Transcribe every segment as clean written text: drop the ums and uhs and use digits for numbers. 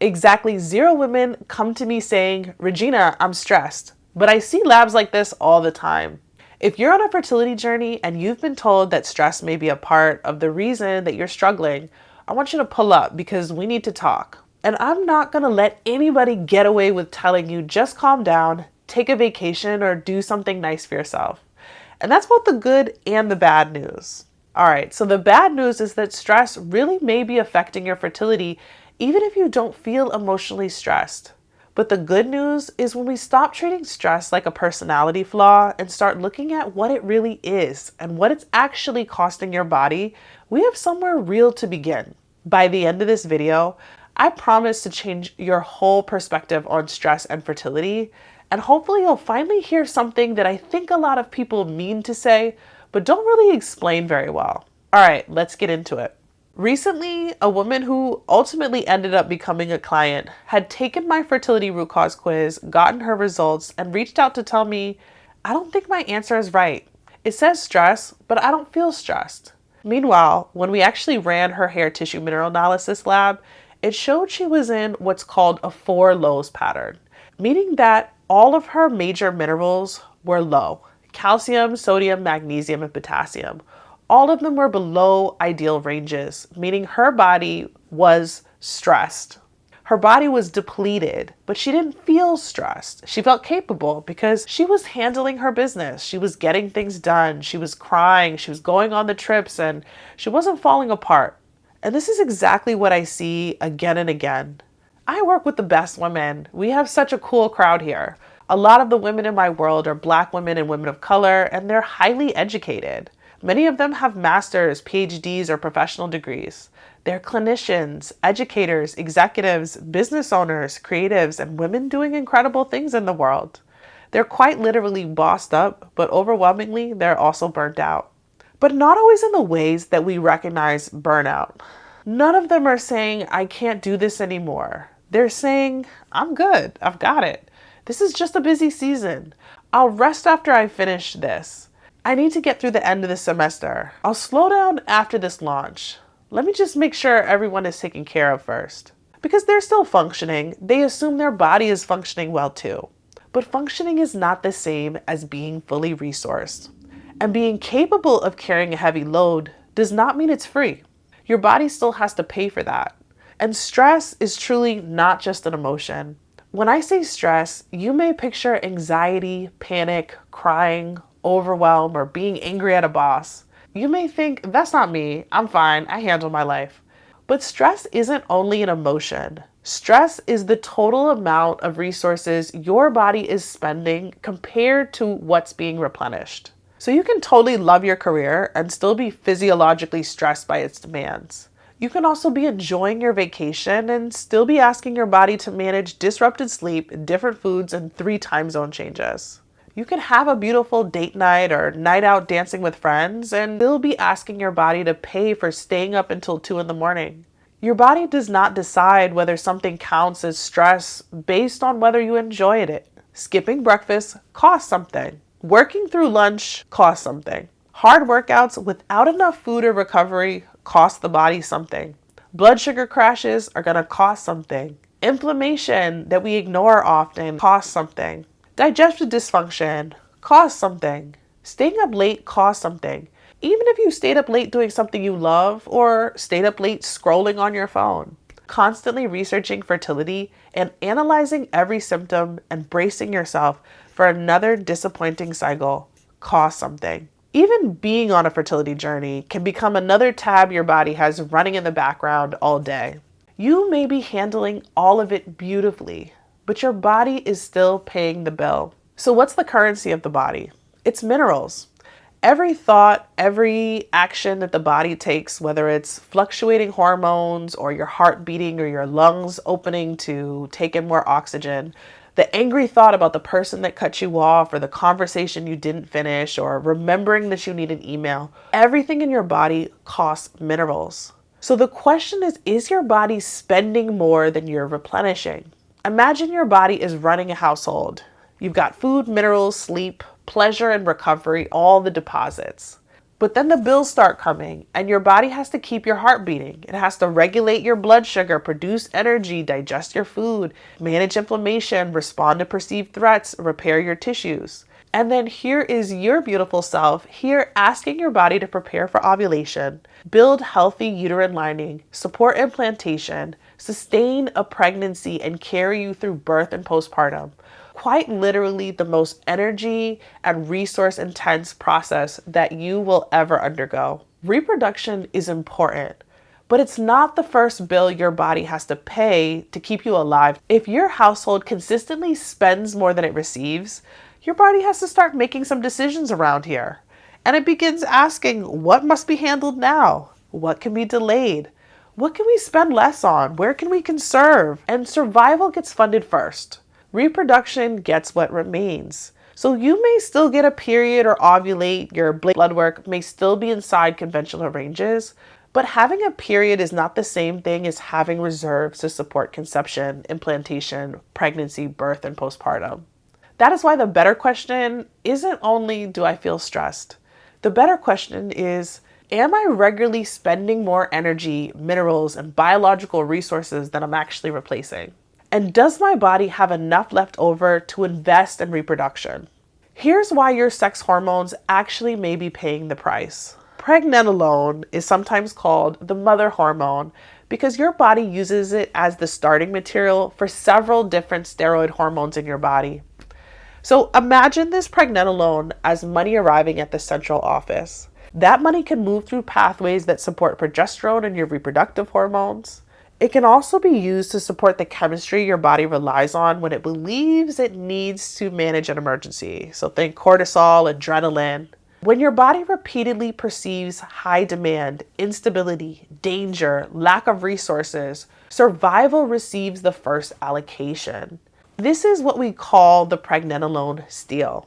Exactly 0 women come to me saying, Regina, I'm stressed. But I see labs like this all the time. If you're on a fertility journey and you've been told that stress may be a part of the reason that you're struggling, I want you to pull up because we need to talk. And I'm not going to let anybody get away with telling you just calm down, take a vacation, or do something nice for yourself. And that's both the good and the bad news. All right, so the bad news is that stress really may be affecting your fertility even if you don't feel emotionally stressed. But the good news is when we stop treating stress like a personality flaw and start looking at what it really is and what it's actually costing your body, we have somewhere real to begin. By the end of this video, I promise to change your whole perspective on stress and fertility, and hopefully you'll finally hear something that I think a lot of people mean to say, but don't really explain very well. All right, let's get into it. Recently, a woman who ultimately ended up becoming a client had taken my fertility root cause quiz, gotten her results, and reached out to tell me, I don't think my answer is right. It says stress, but I don't feel stressed. Meanwhile, when we actually ran her hair tissue mineral analysis lab, it showed she was in what's called a 4 lows pattern, meaning that all of her major minerals were low. Calcium, sodium, magnesium, and potassium. All of them were below ideal ranges, meaning her body was stressed. Her body was depleted, but she didn't feel stressed. She felt capable because she was handling her business. She was getting things done. She was crying. She was going on the trips, and she wasn't falling apart. And this is exactly what I see again and again. I work with the best women. We have such a cool crowd here. A lot of the women in my world are Black women and women of color, and they're highly educated. Many of them have masters, PhDs, or professional degrees. They're clinicians, educators, executives, business owners, creatives, and women doing incredible things in the world. They're quite literally bossed up, but overwhelmingly, they're also burnt out. But not always in the ways that we recognize burnout. None of them are saying, I can't do this anymore. They're saying, I'm good, I've got it. This is just a busy season. I'll rest after I finish this. I need to get through the end of the semester. I'll slow down after this launch. Let me just make sure everyone is taken care of first. Because they're still functioning, they assume their body is functioning well too. But functioning is not the same as being fully resourced. And being capable of carrying a heavy load does not mean it's free. Your body still has to pay for that. And stress is truly not just an emotion. When I say stress, you may picture anxiety, panic, crying, overwhelm, or being angry at a boss. You may think, that's not me, I'm fine, I handle my life. But stress isn't only an emotion. Stress is the total amount of resources your body is spending compared to what's being replenished. So you can totally love your career and still be physiologically stressed by its demands. You can also be enjoying your vacation and still be asking your body to manage disrupted sleep, different foods, and 3 time zone changes. You can have a beautiful date night or night out dancing with friends and still be asking your body to pay for staying up until 2 in the morning. Your body does not decide whether something counts as stress based on whether you enjoyed it. Skipping breakfast costs something. Working through lunch costs something. Hard workouts without enough food or recovery cost the body something. Blood sugar crashes are going to cost something. Inflammation that we ignore often costs something. Digestive dysfunction costs something. Staying up late costs something. Even if you stayed up late doing something you love or stayed up late scrolling on your phone. Constantly researching fertility and analyzing every symptom and bracing yourself for another disappointing cycle costs something. Even being on a fertility journey can become another tab your body has running in the background all day. You may be handling all of it beautifully, but your body is still paying the bill. So what's the currency of the body? It's minerals. Every thought, every action that the body takes, whether it's fluctuating hormones or your heart beating or your lungs opening to take in more oxygen, the angry thought about the person that cut you off or the conversation you didn't finish or remembering that you need an email, everything in your body costs minerals. So the question is your body spending more than you're replenishing? Imagine your body is running a household. You've got food, minerals, sleep, pleasure, and recovery, all the deposits. But then the bills start coming, and your body has to keep your heart beating. It has to regulate your blood sugar, produce energy, digest your food, manage inflammation, respond to perceived threats, repair your tissues. And then here is your beautiful self here asking your body to prepare for ovulation, build healthy uterine lining, support implantation, sustain a pregnancy, and carry you through birth and postpartum. Quite literally the most energy and resource intense process that you will ever undergo. Reproduction is important, but it's not the first bill your body has to pay to keep you alive. If your household consistently spends more than it receives, your body has to start making some decisions around here. And it begins asking, what must be handled now? What can be delayed? What can we spend less on? Where can we conserve? And survival gets funded first. Reproduction gets what remains. So you may still get a period or ovulate, your blood work may still be inside conventional ranges, but having a period is not the same thing as having reserves to support conception, implantation, pregnancy, birth, and postpartum. That is why the better question isn't only, do I feel stressed? The better question is, am I regularly spending more energy, minerals, and biological resources than I'm actually replacing? And does my body have enough left over to invest in reproduction? Here's why your sex hormones actually may be paying the price. Pregnenolone is sometimes called the mother hormone because your body uses it as the starting material for several different steroid hormones in your body. So imagine this pregnenolone as money arriving at the central office. That money can move through pathways that support progesterone and your reproductive hormones. It can also be used to support the chemistry your body relies on when it believes it needs to manage an emergency. So think cortisol, adrenaline. When your body repeatedly perceives high demand, instability, danger, lack of resources, survival receives the first allocation. This is what we call the pregnenolone steal.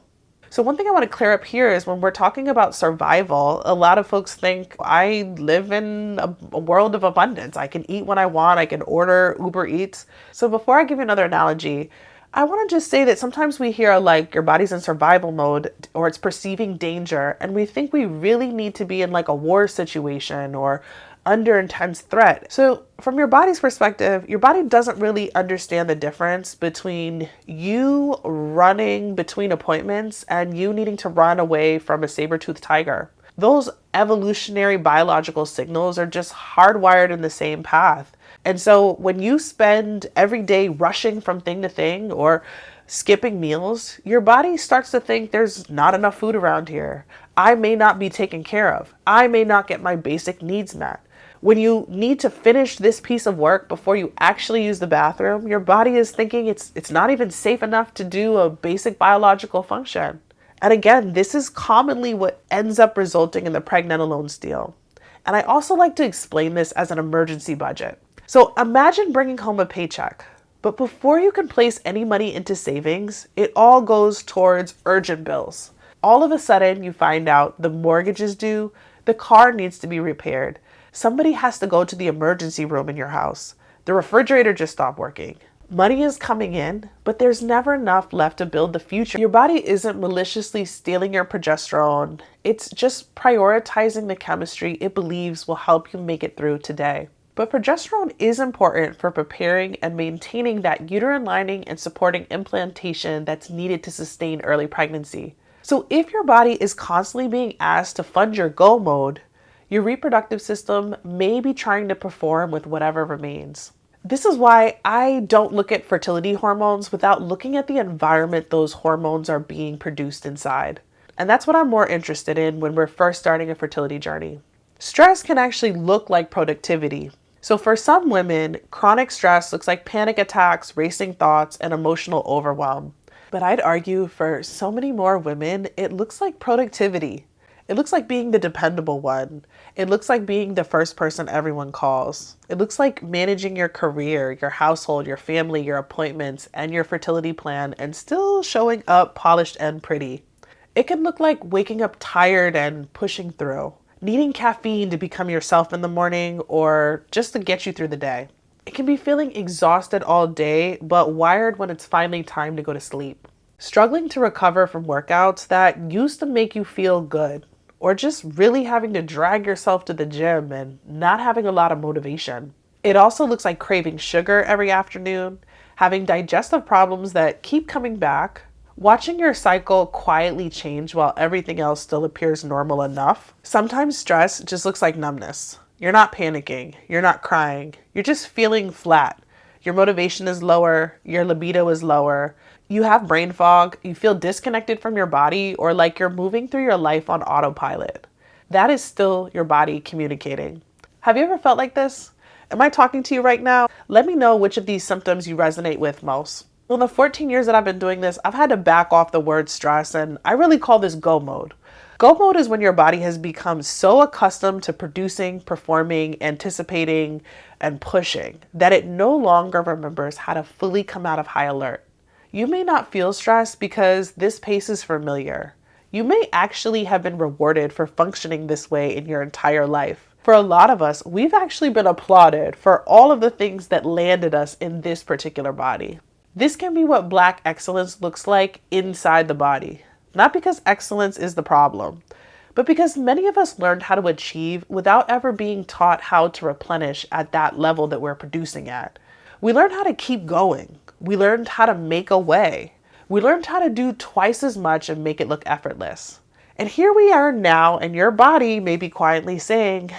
So one thing I want to clear up here is when we're talking about survival, a lot of folks think I live in a world of abundance. I can eat when I want. I can order Uber Eats. So before I give you another analogy, I want to just say that sometimes we hear like your body's in survival mode or it's perceiving danger, and we think we really need to be in like a war situation or under intense threat. So from your body's perspective, your body doesn't really understand the difference between you running between appointments and you needing to run away from a saber-toothed tiger. Those evolutionary biological signals are just hardwired in the same path. And so when you spend every day rushing from thing to thing or skipping meals, your body starts to think there's not enough food around here. I may not be taken care of. I may not get my basic needs met. When you need to finish this piece of work before you actually use the bathroom, your body is thinking it's not even safe enough to do a basic biological function. And again, this is commonly what ends up resulting in the pregnenolone steal. And I also like to explain this as an emergency budget. So imagine bringing home a paycheck, but before you can place any money into savings, it all goes towards urgent bills. All of a sudden, you find out the mortgage is due, the car needs to be repaired. Somebody has to go to the emergency room in your house. The refrigerator just stopped working. Money is coming in, but there's never enough left to build the future. Your body isn't maliciously stealing your progesterone. It's just prioritizing the chemistry it believes will help you make it through today. But progesterone is important for preparing and maintaining that uterine lining and supporting implantation that's needed to sustain early pregnancy. So if your body is constantly being asked to fund your go mode, your reproductive system may be trying to perform with whatever remains. This is why I don't look at fertility hormones without looking at the environment those hormones are being produced inside. And that's what I'm more interested in when we're first starting a fertility journey. Stress can actually look like productivity. So for some women, chronic stress looks like panic attacks, racing thoughts, and emotional overwhelm. But I'd argue for so many more women, it looks like productivity. It looks like being the dependable one. It looks like being the first person everyone calls. It looks like managing your career, your household, your family, your appointments, and your fertility plan, and still showing up polished and pretty. It can look like waking up tired and pushing through, needing caffeine to become yourself in the morning or just to get you through the day. It can be feeling exhausted all day, but wired when it's finally time to go to sleep. Struggling to recover from workouts that used to make you feel good, or just really having to drag yourself to the gym and not having a lot of motivation. It also looks like craving sugar every afternoon, having digestive problems that keep coming back, watching your cycle quietly change while everything else still appears normal enough. Sometimes stress just looks like numbness. You're not panicking, you're not crying, you're just feeling flat. Your motivation is lower, your libido is lower, you have brain fog, you feel disconnected from your body, or like you're moving through your life on autopilot. That is still your body communicating. Have you ever felt like this? Am I talking to you right now? Let me know which of these symptoms you resonate with most. In the 14 years that I've been doing this, I've had to back off the word stress, and I really call this go mode. Go mode is when your body has become so accustomed to producing, performing, anticipating, and pushing that it no longer remembers how to fully come out of high alert. You may not feel stressed because this pace is familiar. You may actually have been rewarded for functioning this way in your entire life. For a lot of us, we've actually been applauded for all of the things that landed us in this particular body. This can be what Black excellence looks like inside the body. Not because excellence is the problem, but because many of us learned how to achieve without ever being taught how to replenish at that level that we're producing at. We learned how to keep going. We learned how to make a way. We learned how to do twice as much and make it look effortless. And here we are now, and your body may be quietly saying,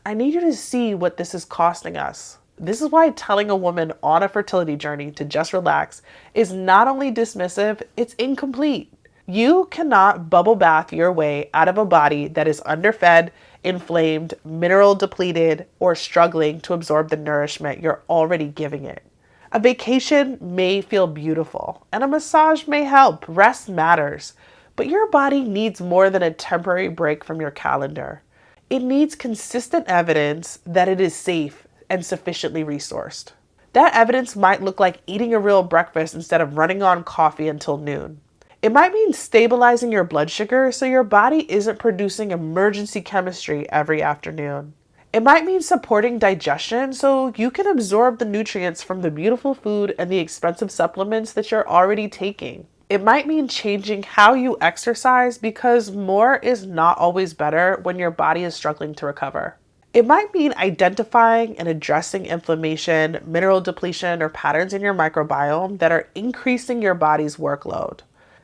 I need you to see what this is costing us. This is why telling a woman on a fertility journey to just relax is not only dismissive, it's incomplete. You cannot bubble bath your way out of a body that is underfed, inflamed, mineral depleted, or struggling to absorb the nourishment you're already giving it. A vacation may feel beautiful, and a massage may help. Rest matters, but your body needs more than a temporary break from your calendar. It needs consistent evidence that it is safe and sufficiently resourced. That evidence might look like eating a real breakfast instead of running on coffee until noon. It might mean stabilizing your blood sugar so your body isn't producing emergency chemistry every afternoon. It might mean supporting digestion so you can absorb the nutrients from the beautiful food and the expensive supplements that you're already taking. It might mean changing how you exercise because more is not always better when your body is struggling to recover. It might mean identifying and addressing inflammation, mineral depletion, or patterns in your microbiome that are increasing your body's workload.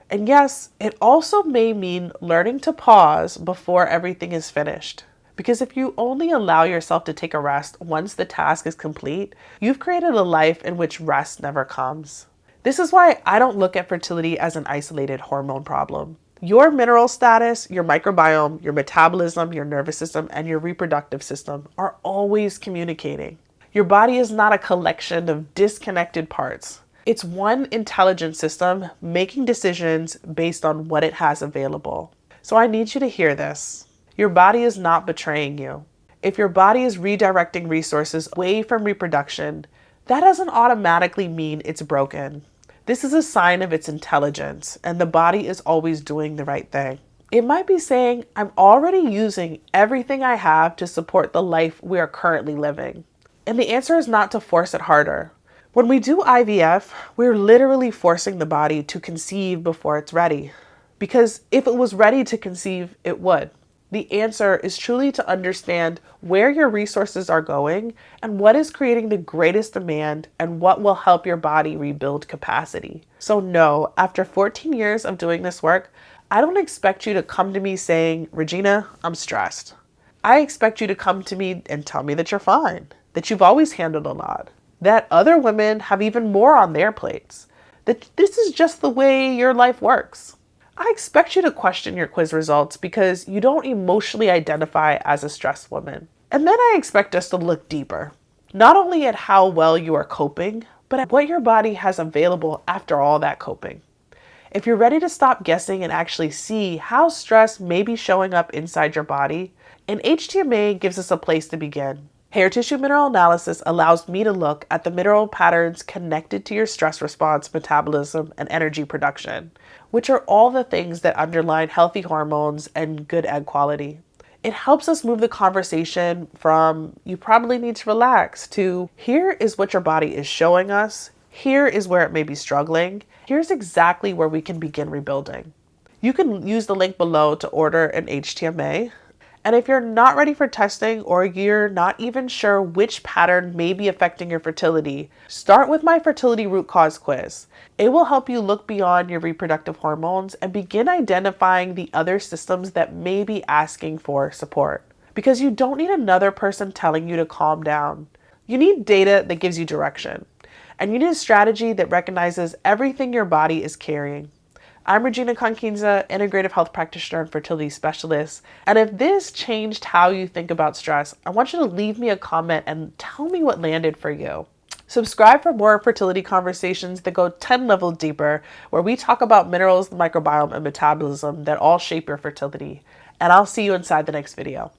And yes, it also may mean learning to pause before everything is finished. Because if you only allow yourself to take a rest once the task is complete, you've created a life in which rest never comes. This is why I don't look at fertility as an isolated hormone problem. Your mineral status, your microbiome, your metabolism, your nervous system, and your reproductive system are always communicating. Your body is not a collection of disconnected parts. It's one intelligent system making decisions based on what it has available. So I need you to hear this. Your body is not betraying you. If your body is redirecting resources away from reproduction, that doesn't automatically mean it's broken. This is a sign of its intelligence, and the body is always doing the right thing. It might be saying, I'm already using everything I have to support the life we are currently living. And the answer is not to force it harder. When we do IVF, we're literally forcing the body to conceive before it's ready. Because if it was ready to conceive, it would. The answer is truly to understand where your resources are going and what is creating the greatest demand and what will help your body rebuild capacity. So no, after 14 years of doing this work, I don't expect you to come to me saying, Regina, I'm stressed. I expect you to come to me and tell me that you're fine, that you've always handled a lot, that other women have even more on their plates, that this is just the way your life works. I expect you to question your quiz results because you don't emotionally identify as a stressed woman. And then I expect us to look deeper, not only at how well you are coping, but at what your body has available after all that coping. If you're ready to stop guessing and actually see how stress may be showing up inside your body, an HTMA gives us a place to begin. Hair tissue mineral analysis allows me to look at the mineral patterns connected to your stress response, metabolism, and energy production, which are all the things that underline healthy hormones and good egg quality. It helps us move the conversation from, you probably need to relax, to, here is what your body is showing us, here is where it may be struggling, here's exactly where we can begin rebuilding. You can use the link below to order an HTMA. And if you're not ready for testing or you're not even sure which pattern may be affecting your fertility, start with my fertility root cause quiz. It will help you look beyond your reproductive hormones and begin identifying the other systems that may be asking for support. Because you don't need another person telling you to calm down. You need data that gives you direction. And you need a strategy that recognizes everything your body is carrying. I'm Regina Conceive, integrative health practitioner and fertility specialist. And if this changed how you think about stress, I want you to leave me a comment and tell me what landed for you. Subscribe for more fertility conversations that go 10 levels deeper, where we talk about minerals, the microbiome, and metabolism that all shape your fertility. And I'll see you inside the next video.